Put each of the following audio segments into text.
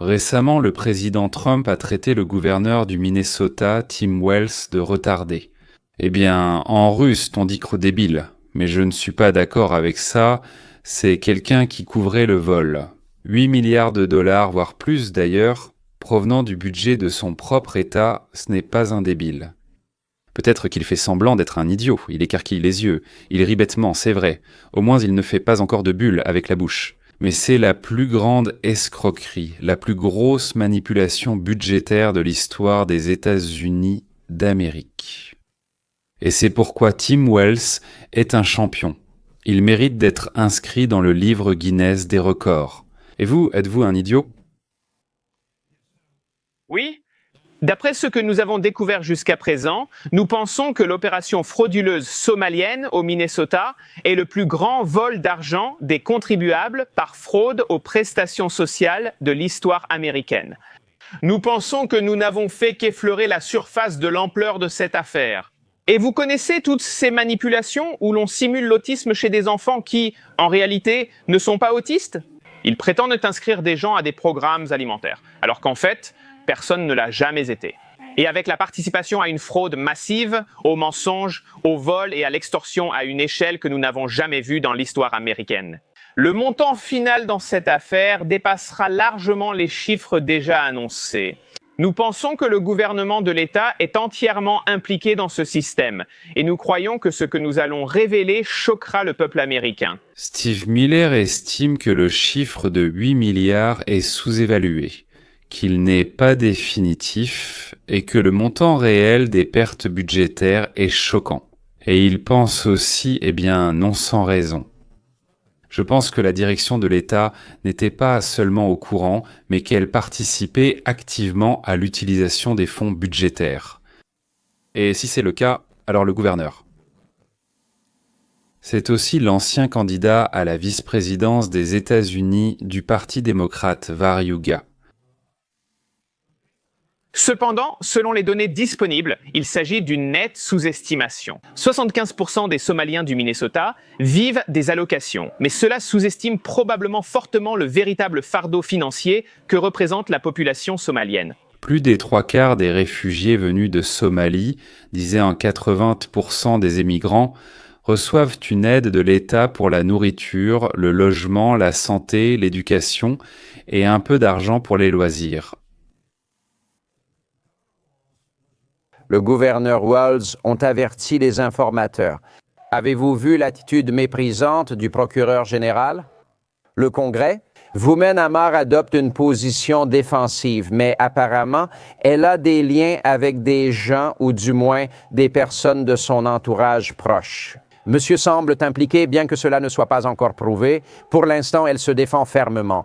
Récemment, le président Trump a traité le gouverneur du Minnesota, Tim Wells, de retardé. Eh bien, en russe, on dit débile, mais je ne suis pas d'accord avec ça, c'est quelqu'un qui couvrait le vol. 8 milliards de dollars, voire plus d'ailleurs, provenant du budget de son propre État, ce n'est pas un débile. Peut-être qu'il fait semblant d'être un idiot, il écarquille les yeux, il rit bêtement, c'est vrai, au moins il ne fait pas encore de bulles avec la bouche. Mais c'est la plus grande escroquerie, la plus grosse manipulation budgétaire de l'histoire des États-Unis d'Amérique. Et c'est pourquoi Tim Wells est un champion. Il mérite d'être inscrit dans le livre Guinness des records. Et vous, êtes-vous un idiot ? Oui. D'après ce que nous avons découvert jusqu'à présent, nous pensons que l'opération frauduleuse somalienne au Minnesota est le plus grand vol d'argent des contribuables par fraude aux prestations sociales de l'histoire américaine. Nous pensons que nous n'avons fait qu'effleurer la surface de l'ampleur de cette affaire. Et vous connaissez toutes ces manipulations où l'on simule l'autisme chez des enfants qui, en réalité, ne sont pas autistes ? Ils prétendent inscrire des gens à des programmes alimentaires, alors qu'en fait, personne ne l'a jamais été. Et avec la participation à une fraude massive, au mensonge, au vol et à l'extorsion à une échelle que nous n'avons jamais vue dans l'histoire américaine. Le montant final dans cette affaire dépassera largement les chiffres déjà annoncés. Nous pensons que le gouvernement de l'État est entièrement impliqué dans ce système et nous croyons que ce que nous allons révéler choquera le peuple américain. Steve Miller estime que le chiffre de 8 milliards est sous-évalué, qu'il n'est pas définitif et que le montant réel des pertes budgétaires est choquant. Et il pense aussi, non sans raison. Je pense que la direction de l'État n'était pas seulement au courant, mais qu'elle participait activement à l'utilisation des fonds budgétaires. Et si c'est le cas, alors le gouverneur. C'est aussi l'ancien candidat à la vice-présidence des États-Unis du Parti démocrate Varjuga. Cependant, selon les données disponibles, il s'agit d'une nette sous-estimation. 75% des Somaliens du Minnesota vivent des allocations, mais cela sous-estime probablement fortement le véritable fardeau financier que représente la population somalienne. Plus des 3/4 des réfugiés venus de Somalie, disaient en 80% des émigrants, reçoivent une aide de l'État pour la nourriture, le logement, la santé, l'éducation et un peu d'argent pour les loisirs. Le gouverneur Wells ont averti les informateurs. Avez-vous vu l'attitude méprisante du procureur général? Le Congrès? Woumen Amar adopte une position défensive, mais apparemment, elle a des liens avec des gens ou du moins des personnes de son entourage proche. Monsieur semble impliqué, bien que cela ne soit pas encore prouvé. Pour l'instant, elle se défend fermement.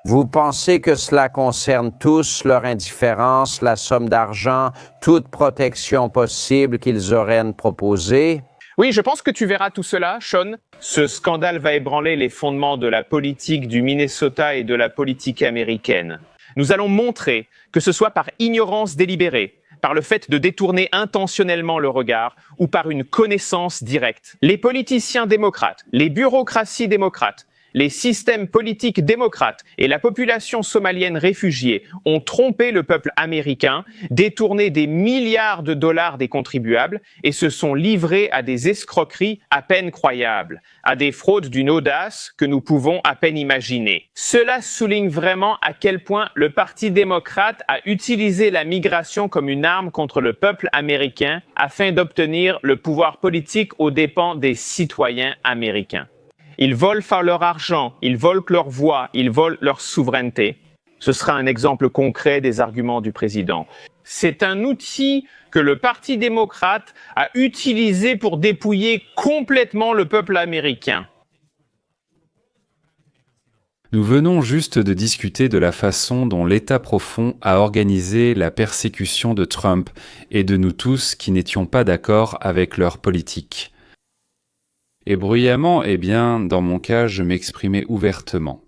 Vous pensez que cela concerne tous leur indifférence, la somme d'argent, toute protection possible qu'ils auraient proposée? Oui, je pense que tu verras tout cela, Sean. Ce scandale va ébranler les fondements de la politique du Minnesota et de la politique américaine. Nous allons montrer que ce soit par ignorance délibérée, par le fait de détourner intentionnellement le regard ou par une connaissance directe. Les politiciens démocrates, les bureaucraties démocrates, les systèmes politiques démocrates et la population somalienne réfugiée ont trompé le peuple américain, détourné des milliards de dollars des contribuables et se sont livrés à des escroqueries à peine croyables, à des fraudes d'une audace que nous pouvons à peine imaginer. Cela souligne vraiment à quel point le Parti démocrate a utilisé la migration comme une arme contre le peuple américain afin d'obtenir le pouvoir politique aux dépens des citoyens américains. Ils volent par leur argent, ils volent leur voix, ils volent leur souveraineté. Ce sera un exemple concret des arguments du président. C'est un outil que le Parti démocrate a utilisé pour dépouiller complètement le peuple américain. Nous venons juste de discuter de la façon dont l'État profond a organisé la persécution de Trump et de nous tous qui n'étions pas d'accord avec leur politique. Et bruyamment, dans mon cas, je m'exprimais ouvertement.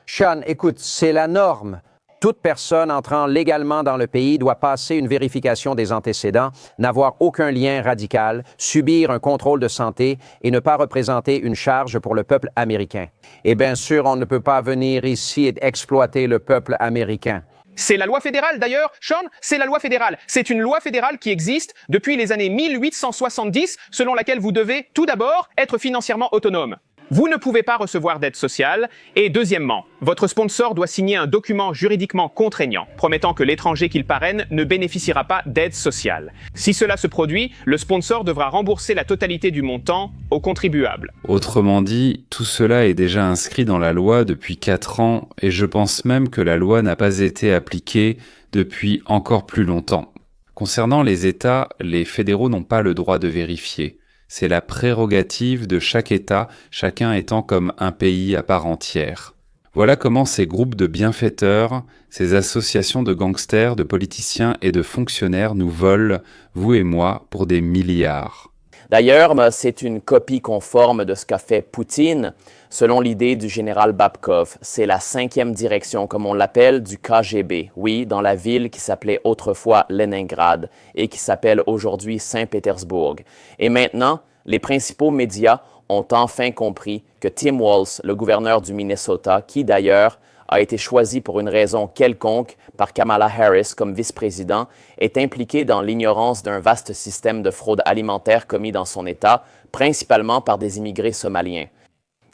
Sean, écoute, c'est la norme. Toute personne entrant légalement dans le pays doit passer une vérification des antécédents, n'avoir aucun lien radical, subir un contrôle de santé et ne pas représenter une charge pour le peuple américain. Et bien sûr, on ne peut pas venir ici et exploiter le peuple américain. C'est la loi fédérale d'ailleurs, Sean, c'est la loi fédérale. C'est une loi fédérale qui existe depuis les années 1870, selon laquelle vous devez tout d'abord être financièrement autonome. Vous ne pouvez pas recevoir d'aide sociale. Et deuxièmement, votre sponsor doit signer un document juridiquement contraignant, promettant que l'étranger qu'il parraine ne bénéficiera pas d'aide sociale. Si cela se produit, le sponsor devra rembourser la totalité du montant aux contribuables. Autrement dit, tout cela est déjà inscrit dans la loi depuis 4 ans et je pense même que la loi n'a pas été appliquée depuis encore plus longtemps. Concernant les États, les fédéraux n'ont pas le droit de vérifier. C'est la prérogative de chaque État, chacun étant comme un pays à part entière. Voilà comment ces groupes de bienfaiteurs, ces associations de gangsters, de politiciens et de fonctionnaires nous volent, vous et moi, pour des milliards. D'ailleurs, c'est une copie conforme de ce qu'a fait Poutine, selon l'idée du général Babkov. C'est la 5e direction, comme on l'appelle, du KGB. Oui, dans la ville qui s'appelait autrefois Leningrad et qui s'appelle aujourd'hui Saint-Pétersbourg. Et maintenant, les principaux médias ont enfin compris que Tim Walz, le gouverneur du Minnesota, qui d'ailleurs a été choisi pour une raison quelconque par Kamala Harris comme vice-président, est impliqué dans l'ignorance d'un vaste système de fraude alimentaire commis dans son État, principalement par des immigrés somaliens.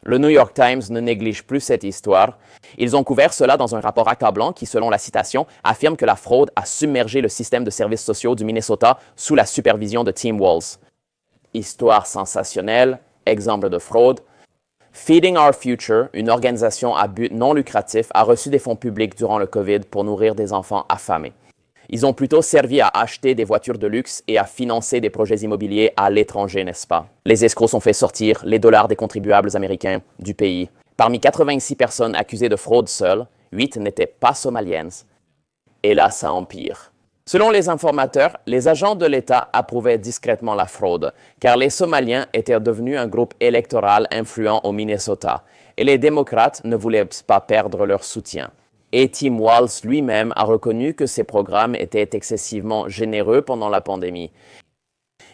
Le New York Times ne néglige plus cette histoire. Ils ont couvert cela dans un rapport accablant qui, selon la citation, affirme que la fraude a submergé le système de services sociaux du Minnesota sous la supervision de Tim Walz. Histoire sensationnelle, exemple de fraude. Feeding Our Future, une organisation à but non lucratif, a reçu des fonds publics durant le COVID pour nourrir des enfants affamés. Ils ont plutôt servi à acheter des voitures de luxe et à financer des projets immobiliers à l'étranger, n'est-ce pas? Les escrocs ont fait sortir les dollars des contribuables américains du pays. Parmi 86 personnes accusées de fraude seules, 8 n'étaient pas somaliennes. Et là, ça empire. Selon les informateurs, les agents de l'État approuvaient discrètement la fraude, car les Somaliens étaient devenus un groupe électoral influent au Minnesota, et les démocrates ne voulaient pas perdre leur soutien. Et Tim Walz lui-même a reconnu que ces programmes étaient excessivement généreux pendant la pandémie.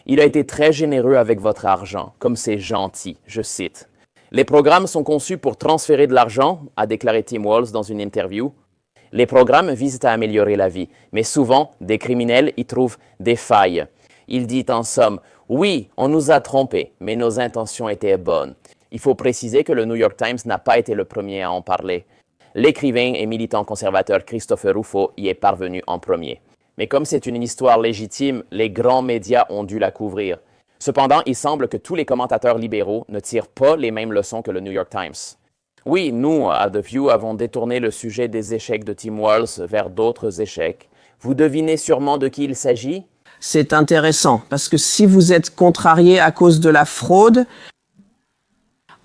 Il a été très généreux avec votre argent, comme c'est gentil, je cite. Les programmes sont conçus pour transférer de l'argent, a déclaré Tim Walz dans une interview. Les programmes visent à améliorer la vie, mais souvent, des criminels y trouvent des failles. Il dit en somme, « Oui, on nous a trompés, mais nos intentions étaient bonnes. » Il faut préciser que le New York Times n'a pas été le premier à en parler. L'écrivain et militant conservateur Christopher Rufo y est parvenu en premier. Mais comme c'est une histoire légitime, les grands médias ont dû la couvrir. Cependant, il semble que tous les commentateurs libéraux ne tirent pas les mêmes leçons que le New York Times. Oui, nous, à The View, avons détourné le sujet des échecs de Tim Walz vers d'autres échecs. Vous devinez sûrement de qui il s'agit? C'est intéressant, parce que si vous êtes contrarié à cause de la fraude,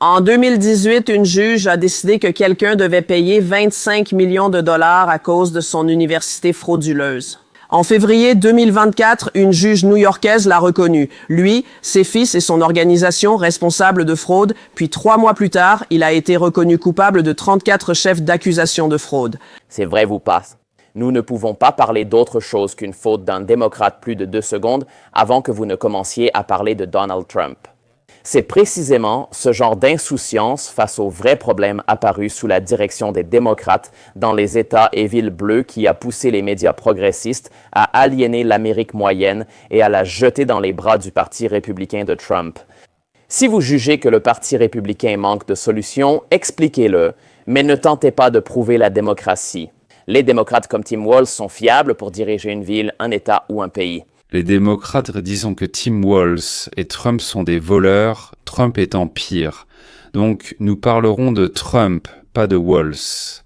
en 2018, une juge a décidé que quelqu'un devait payer 25 millions de dollars à cause de son université frauduleuse. En février 2024, une juge new-yorkaise l'a reconnu. Lui, ses fils et son organisation responsables de fraude, puis 3 mois plus tard, il a été reconnu coupable de 34 chefs d'accusation de fraude. C'est vrai ou pas? Nous ne pouvons pas parler d'autre chose qu'une faute d'un démocrate plus de 2 secondes avant que vous ne commenciez à parler de Donald Trump. C'est précisément ce genre d'insouciance face aux vrais problèmes apparus sous la direction des démocrates dans les États et villes bleues qui a poussé les médias progressistes à aliéner l'Amérique moyenne et à la jeter dans les bras du Parti républicain de Trump. Si vous jugez que le Parti républicain manque de solutions, expliquez-le, mais ne tentez pas de prouver la démocratie. Les démocrates comme Tim Walz sont fiables pour diriger une ville, un État ou un pays. Les démocrates disons que Tim Walz et Trump sont des voleurs, Trump étant pire. Donc nous parlerons de Trump, pas de Walz.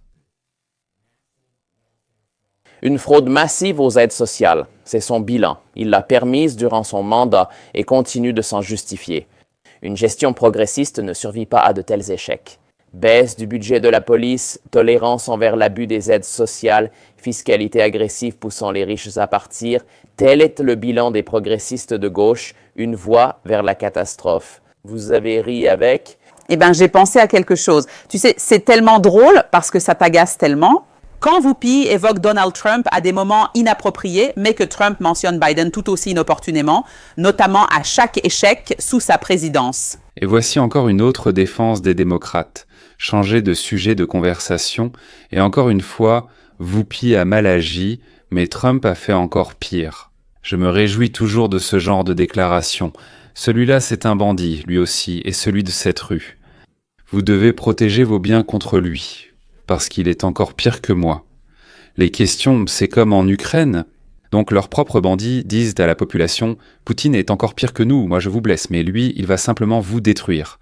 Une fraude massive aux aides sociales, c'est son bilan. Il l'a permise durant son mandat et continue de s'en justifier. Une gestion progressiste ne survit pas à de tels échecs. Baisse du budget de la police, tolérance envers l'abus des aides sociales, fiscalité agressive poussant les riches à partir, tel est le bilan des progressistes de gauche, une voie vers la catastrophe. Vous avez ri avec? Eh bien, j'ai pensé à quelque chose. Tu sais, c'est tellement drôle parce que ça t'agace tellement Quand Whoopi évoque Donald Trump à des moments inappropriés, mais que Trump mentionne Biden tout aussi inopportunément, notamment à chaque échec sous sa présidence. Et voici encore une autre défense des démocrates. Changer de sujet de conversation, et encore une fois, Whoopi a mal agi, mais Trump a fait encore pire. Je me réjouis toujours de ce genre de déclaration. Celui-là, c'est un bandit, lui aussi, et celui de cette rue. Vous devez protéger vos biens contre lui, parce qu'il est encore pire que moi. Les questions, c'est comme en Ukraine. Donc leurs propres bandits disent à la population « Poutine est encore pire que nous, moi je vous blesse, mais lui, il va simplement vous détruire. »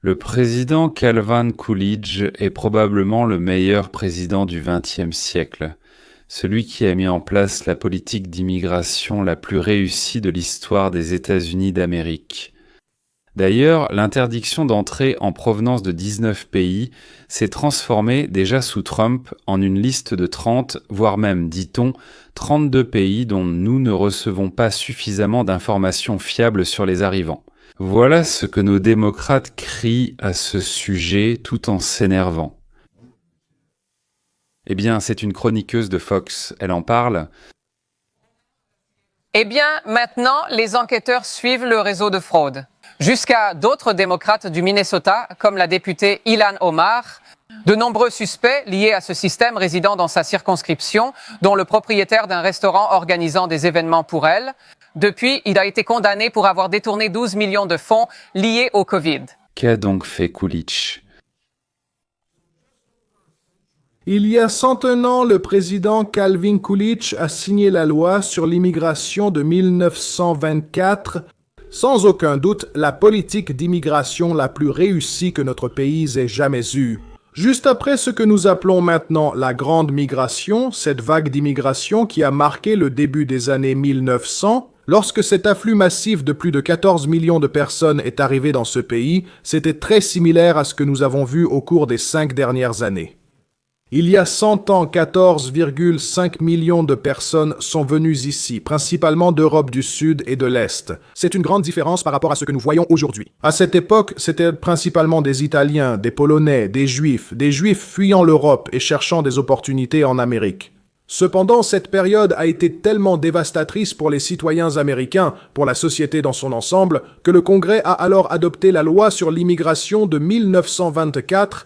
Le président Calvin Coolidge est probablement le meilleur président du XXe siècle, celui qui a mis en place la politique d'immigration la plus réussie de l'histoire des États-Unis d'Amérique. D'ailleurs, l'interdiction d'entrée en provenance de 19 pays s'est transformée déjà sous Trump en une liste de 30, voire même, dit-on, 32 pays dont nous ne recevons pas suffisamment d'informations fiables sur les arrivants. Voilà ce que nos démocrates crient à ce sujet tout en s'énervant. Eh bien, c'est une chroniqueuse de Fox, elle en parle. Eh bien, maintenant, les enquêteurs suivent le réseau de fraude. Jusqu'à d'autres démocrates du Minnesota, comme la députée Ilhan Omar, de nombreux suspects liés à ce système résidant dans sa circonscription, dont le propriétaire d'un restaurant organisant des événements pour elle. Depuis, il a été condamné pour avoir détourné 12 millions de fonds liés au Covid. Qu'a donc fait Coolidge ? Il y a 101 ans, le président Calvin Coolidge a signé la loi sur l'immigration de 1924, sans aucun doute la politique d'immigration la plus réussie que notre pays ait jamais eue. Juste après ce que nous appelons maintenant la Grande Migration, cette vague d'immigration qui a marqué le début des années 1900, lorsque cet afflux massif de plus de 14 millions de personnes est arrivé dans ce pays, c'était très similaire à ce que nous avons vu au cours des 5 dernières années. Il y a 100 ans, 14,5 millions de personnes sont venues ici, principalement d'Europe du Sud et de l'Est. C'est une grande différence par rapport à ce que nous voyons aujourd'hui. À cette époque, c'était principalement des Italiens, des Polonais, des Juifs fuyant l'Europe et cherchant des opportunités en Amérique. Cependant, cette période a été tellement dévastatrice pour les citoyens américains, pour la société dans son ensemble, que le Congrès a alors adopté la loi sur l'immigration de 1924.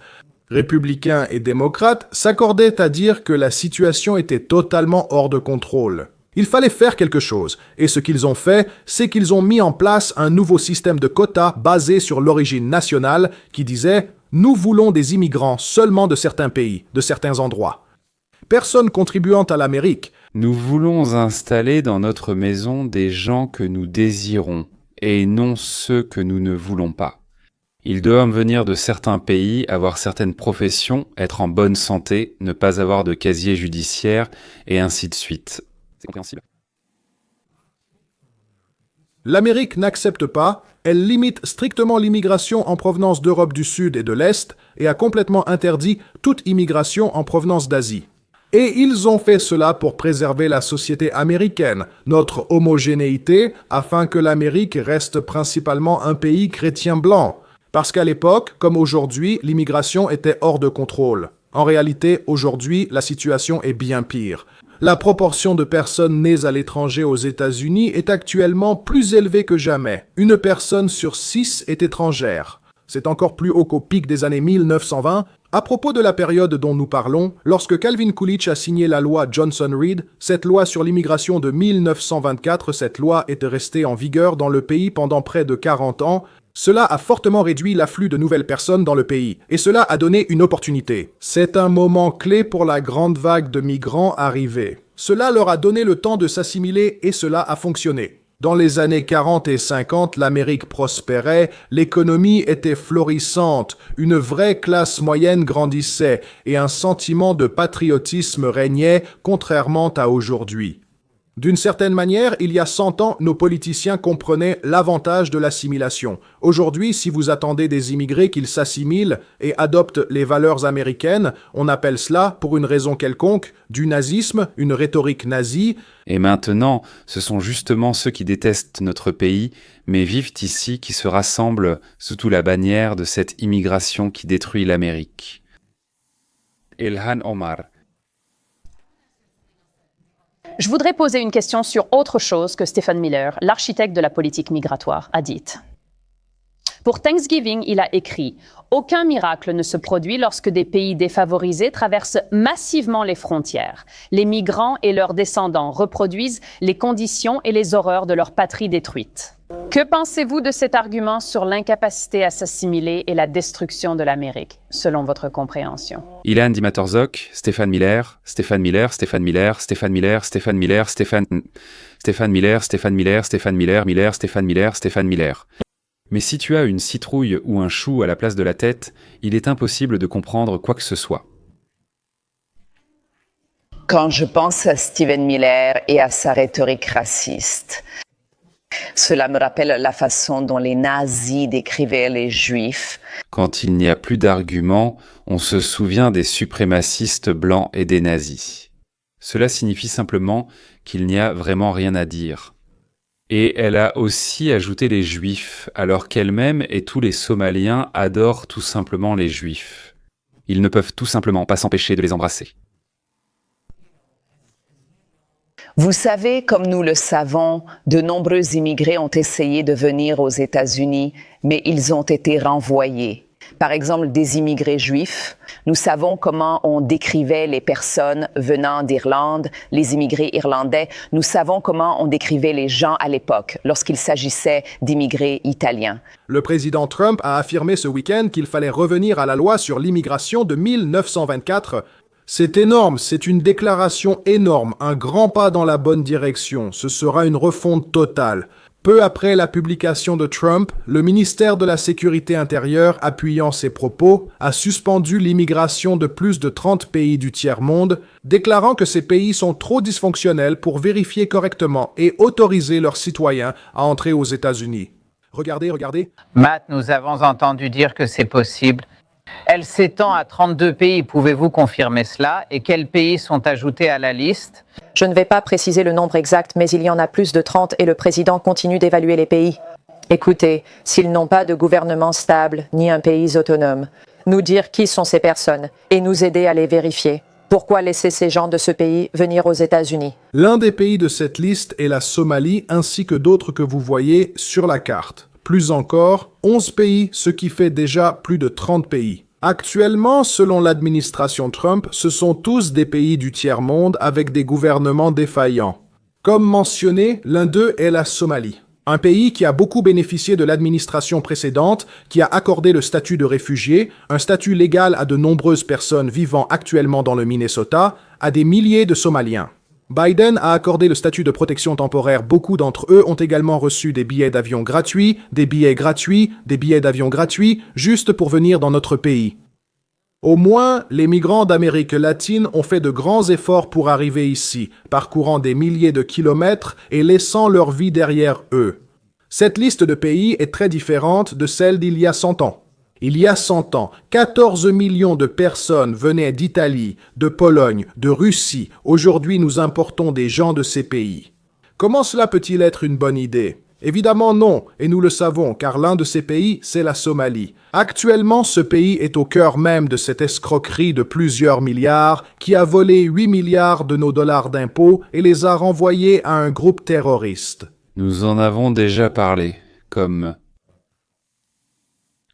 Républicains et démocrates s'accordaient à dire que la situation était totalement hors de contrôle. Il fallait faire quelque chose, et ce qu'ils ont fait, c'est qu'ils ont mis en place un nouveau système de quotas basé sur l'origine nationale qui disait « Nous voulons des immigrants seulement de certains pays, de certains endroits. Personne contribuant à l'Amérique. Nous voulons installer dans notre maison des gens que nous désirons, et non ceux que nous ne voulons pas. Ils doivent venir de certains pays, avoir certaines professions, être en bonne santé, ne pas avoir de casier judiciaire, et ainsi de suite. C'est compréhensible. L'Amérique n'accepte pas, elle limite strictement l'immigration en provenance d'Europe du Sud et de l'Est et a complètement interdit toute immigration en provenance d'Asie. Et ils ont fait cela pour préserver la société américaine, notre homogénéité, afin que l'Amérique reste principalement un pays chrétien blanc. Parce qu'à l'époque, comme aujourd'hui, l'immigration était hors de contrôle. En réalité, aujourd'hui, la situation est bien pire. La proportion de personnes nées à l'étranger aux États-Unis est actuellement plus élevée que jamais. Une personne sur 6 est étrangère. C'est encore plus haut qu'au pic des années 1920. À propos de la période dont nous parlons, lorsque Calvin Coolidge a signé la loi Johnson-Reed, cette loi sur l'immigration de 1924, cette loi était restée en vigueur dans le pays pendant près de 40 ans. Cela a fortement réduit l'afflux de nouvelles personnes dans le pays, et cela a donné une opportunité. C'est un moment clé pour la grande vague de migrants arrivés. Cela leur a donné le temps de s'assimiler et cela a fonctionné. Dans les années 40 et 50, l'Amérique prospérait, l'économie était florissante, une vraie classe moyenne grandissait et un sentiment de patriotisme régnait, contrairement à aujourd'hui. D'une certaine manière, il y a 100 ans, nos politiciens comprenaient l'avantage de l'assimilation. Aujourd'hui, si vous attendez des immigrés qu'ils s'assimilent et adoptent les valeurs américaines, on appelle cela, pour une raison quelconque, du nazisme, une rhétorique nazie. Et maintenant, ce sont justement ceux qui détestent notre pays, mais vivent ici, qui se rassemblent sous la bannière de cette immigration qui détruit l'Amérique. Ilhan Omar. Je voudrais poser une question sur autre chose que Stephen Miller, l'architecte de la politique migratoire, a dite. Pour Thanksgiving, il a écrit « Aucun miracle ne se produit lorsque des pays défavorisés traversent massivement les frontières. Les migrants et leurs descendants reproduisent les conditions et les horreurs de leur patrie détruite. » Que pensez-vous de cet argument sur l'incapacité à s'assimiler et la destruction de l'Amérique, selon votre compréhension? Ilan Dimatorzok, Stephen Miller, Stephen Miller, Stephen Miller, Stephen Miller, Stephen Miller, Stephen Miller, Stephen Miller, Stephen Miller, Miller, Stephen Miller, Stephen Miller. Mais si tu as une citrouille ou un chou à la place de la tête, il est impossible de comprendre quoi que ce soit. Quand je pense à Stephen Miller et à sa rhétorique raciste, cela me rappelle la façon dont les nazis décrivaient les juifs. Quand il n'y a plus d'arguments, on se souvient des suprémacistes blancs et des nazis. Cela signifie simplement qu'il n'y a vraiment rien à dire. Et elle a aussi ajouté les juifs, alors qu'elle-même et tous les Somaliens adorent tout simplement les juifs. Ils ne peuvent tout simplement pas s'empêcher de les embrasser. Vous savez, comme nous le savons, de nombreux immigrés ont essayé de venir aux États-Unis, mais ils ont été renvoyés. Par exemple, des immigrés juifs. Nous savons comment on décrivait les personnes venant d'Irlande, les immigrés irlandais. Nous savons comment on décrivait les gens à l'époque, lorsqu'il s'agissait d'immigrés italiens. Le président Trump a affirmé ce week-end qu'il fallait revenir à la loi sur l'immigration de 1924. C'est énorme, c'est une déclaration énorme, un grand pas dans la bonne direction. Ce sera une refonte totale. Peu après la publication de Trump, le ministère de la Sécurité intérieure, appuyant ses propos, a suspendu l'immigration de plus de 30 pays du tiers-monde, déclarant que ces pays sont trop dysfonctionnels pour vérifier correctement et autoriser leurs citoyens à entrer aux États-Unis. Regardez. Matt, nous avons entendu dire que c'est possible. Elle s'étend à 32 pays. Pouvez-vous confirmer cela? Et quels pays sont ajoutés à la liste? Je ne vais pas préciser le nombre exact, mais il y en a plus de 30 et le président continue d'évaluer les pays. Écoutez, s'ils n'ont pas de gouvernement stable ni un pays autonome, nous dire qui sont ces personnes et nous aider à les vérifier. Pourquoi laisser ces gens de ce pays venir aux États-Unis? L'un des pays de cette liste est la Somalie ainsi que d'autres que vous voyez sur la carte. Plus encore, 11 pays, ce qui fait déjà plus de 30 pays. Actuellement, selon l'administration Trump, ce sont tous des pays du tiers-monde avec des gouvernements défaillants. Comme mentionné, l'un d'eux est la Somalie. Un pays qui a beaucoup bénéficié de l'administration précédente, qui a accordé le statut de réfugié, un statut légal à de nombreuses personnes vivant actuellement dans le Minnesota, à des milliers de Somaliens. Biden a accordé le statut de protection temporaire. Beaucoup d'entre eux ont également reçu des billets d'avion gratuits, des billets d'avion gratuits, juste pour venir dans notre pays. Au moins, les migrants d'Amérique latine ont fait de grands efforts pour arriver ici, parcourant des milliers de kilomètres et laissant leur vie derrière eux. Cette liste de pays est très différente de celle d'il y a 100 ans. Il y a 100 ans, 14 millions de personnes venaient d'Italie, de Pologne, de Russie. Aujourd'hui, nous importons des gens de ces pays. Comment cela peut-il être une bonne idée? Évidemment non, et nous le savons, car l'un de ces pays, c'est la Somalie. Actuellement, ce pays est au cœur même de cette escroquerie de plusieurs milliards qui a volé 8 milliards de nos dollars d'impôts et les a renvoyés à un groupe terroriste. Nous en avons déjà parlé, comme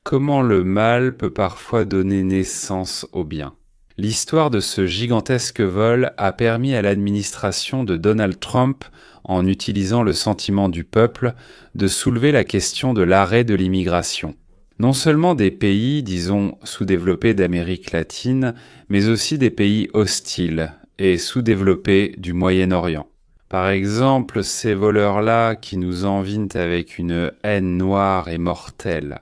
comment le mal peut parfois donner naissance au bien. L'histoire de ce gigantesque vol a permis à l'administration de Donald Trump, en utilisant le sentiment du peuple, de soulever la question de l'arrêt de l'immigration. Non seulement des pays, disons, sous-développés d'Amérique latine, mais aussi des pays hostiles et sous-développés du Moyen-Orient. Par exemple, ces voleurs-là qui nous envinent avec une haine noire et mortelle.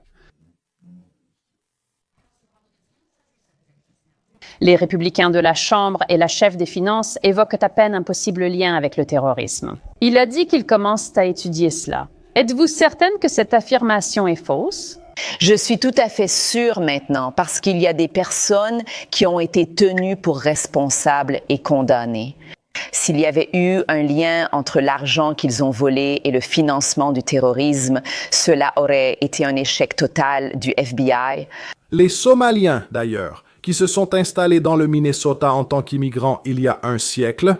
Les républicains de la Chambre et la chef des finances évoquent à peine un possible lien avec le terrorisme. Il a dit qu'ils commencent à étudier cela. Êtes-vous certaine que cette affirmation est fausse? Je suis tout à fait sûre maintenant parce qu'il y a des personnes qui ont été tenues pour responsables et condamnées. S'il y avait eu un lien entre l'argent qu'ils ont volé et le financement du terrorisme, cela aurait été un échec total du FBI. Les Somaliens, d'ailleurs, qui se sont installés dans le Minnesota en tant qu'immigrants il y a un siècle.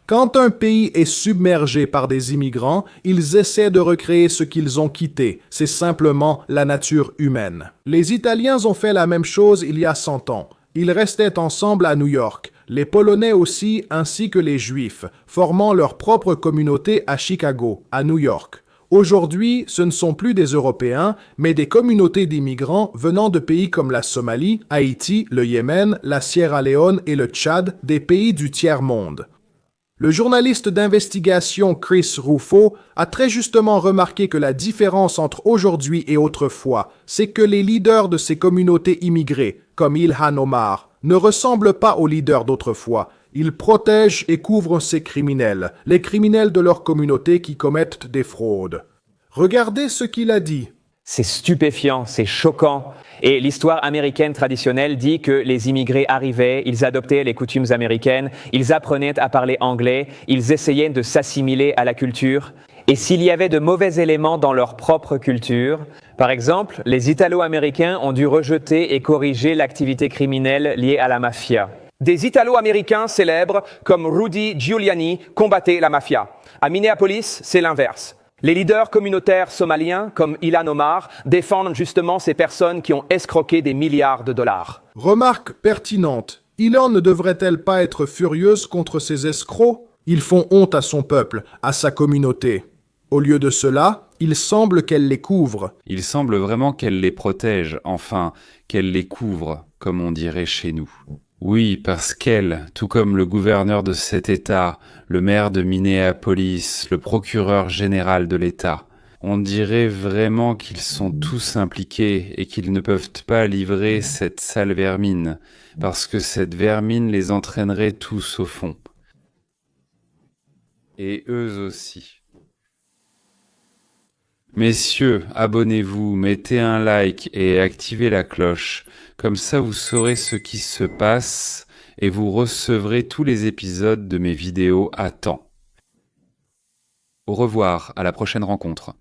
Quand un pays est submergé par des immigrants, ils essaient de recréer ce qu'ils ont quitté. C'est simplement la nature humaine. Les Italiens ont fait la même chose il y a 100 ans. Ils restaient ensemble à New York, les Polonais aussi, ainsi que les Juifs, formant leur propre communauté à Chicago, à New York. Aujourd'hui, ce ne sont plus des Européens, mais des communautés d'immigrants venant de pays comme la Somalie, Haïti, le Yémen, la Sierra Leone et le Tchad, des pays du tiers-monde. Le journaliste d'investigation Chris Rufo a très justement remarqué que la différence entre aujourd'hui et autrefois, c'est que les leaders de ces communautés immigrées, comme Ilhan Omar, ne ressemblent pas aux leaders d'autrefois. Ils protègent et couvrent ces criminels, les criminels de leur communauté qui commettent des fraudes. Regardez ce qu'il a dit. C'est stupéfiant, c'est choquant. Et l'histoire américaine traditionnelle dit que les immigrés arrivaient, ils adoptaient les coutumes américaines, ils apprenaient à parler anglais, ils essayaient de s'assimiler à la culture. Et s'il y avait de mauvais éléments dans leur propre culture, par exemple, les Italo-Américains ont dû rejeter et corriger l'activité criminelle liée à la mafia. Des Italo-Américains célèbres comme Rudy Giuliani combattaient la mafia. À Minneapolis, c'est l'inverse. Les leaders communautaires somaliens, comme Ilhan Omar, défendent justement ces personnes qui ont escroqué des milliards de dollars. Remarque pertinente. Ilhan ne devrait-elle pas être furieuse contre ces escrocs? Ils font honte à son peuple, à sa communauté. Au lieu de cela, il semble qu'elle les couvre. Il semble vraiment qu'elle les protège, enfin, qu'elle les couvre, comme on dirait chez nous. Oui, parce qu'elle, tout comme le gouverneur de cet État, le maire de Minneapolis, le procureur général de l'État, on dirait vraiment qu'ils sont tous impliqués et qu'ils ne peuvent pas livrer cette sale vermine, parce que cette vermine les entraînerait tous au fond. Et eux aussi. Messieurs, abonnez-vous, mettez un like et activez la cloche. Comme ça, vous saurez ce qui se passe et vous recevrez tous les épisodes de mes vidéos à temps. Au revoir, à la prochaine rencontre.